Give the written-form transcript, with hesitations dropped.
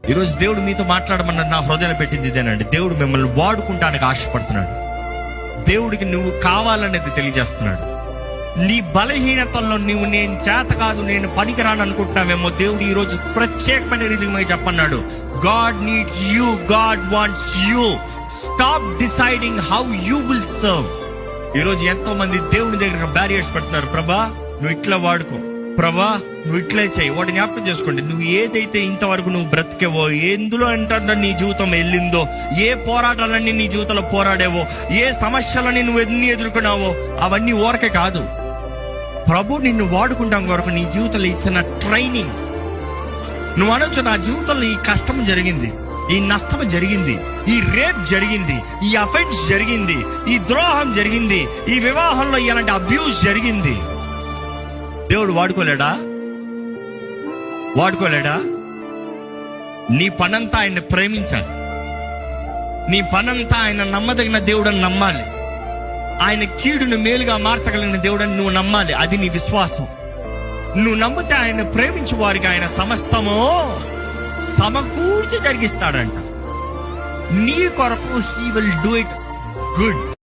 ఈరోజు దేవుడు మీతో మాట్లాడమన్న నా హృదయంలో పెట్టింది ఇదేనండి. దేవుడు మిమ్మల్ని వాడుకుంటానికి ఆశపడుతున్నాడు. దేవుడికి నువ్వు కావాలనేది తెలియజేస్తున్నాడు. నీ బలహీనతల్లో నువ్వు నేను చేత కాదు, నేను పనికిరాను అనుకుంటున్నావేమో. దేవుడు ఈ రోజు ప్రత్యేకమైన రీతిగా చెప్పన్నాడు, God needs you, God wants you. Stop deciding how you will serve. ఈ రోజు ఎంతో మంది దేవుని దగ్గర బ్యారియర్స్ పెడుతున్నారు. ప్రభా నువ్వు ఇట్లా వాడుకో, ప్రభా నువ్వు ఇట్లే చేయి. వాటి జ్ఞాపకం చేసుకోండి, నువ్వు ఏదైతే ఇంతవరకు నువ్వు బ్రతికేవో, ఎందులో ఎంత నీ జీవితం వెళ్ళిందో, ఏ పోరాటాలన్నీ నీ జీవితంలో పోరాడేవో, ఏ సమస్యలని నువ్వు ఎన్ని ఎదుర్కొన్నావో, అవన్నీ ఊరకే కాదు. ప్రభు నిన్ను వాడుకుంటాం కొరకు నీ జీవితంలో ఇచ్చిన ట్రైనింగ్. నువ్వు అనొచ్చు, నా జీవితంలో ఈ కష్టం జరిగింది, ఈ నష్టం జరిగింది, ఈ రేప్ జరిగింది, ఈ అఫెన్స్ జరిగింది, ఈ ద్రోహం జరిగింది, ఈ వివాహంలో ఇలాంటి అబ్యూస్ జరిగింది. దేవుడు వాడుకోలేడా? వాడుకోలేడా? నీ పనంతా ఆయన ప్రేమించాలి. నీ పనంతా ఆయన నమ్మదగిన దేవుడని నమ్మాలి. ఆయన కీడును మేలుగా మార్చగలిగిన దేవుడని నువ్వు నమ్మాలి. అది నీ విశ్వాసం. నువ్వు నమ్మితే ఆయన ప్రేమించు వారికి ఆయన సమస్తము సమకూర్చి జరిగిస్తాడంట. నీ కొరకు he will do it good.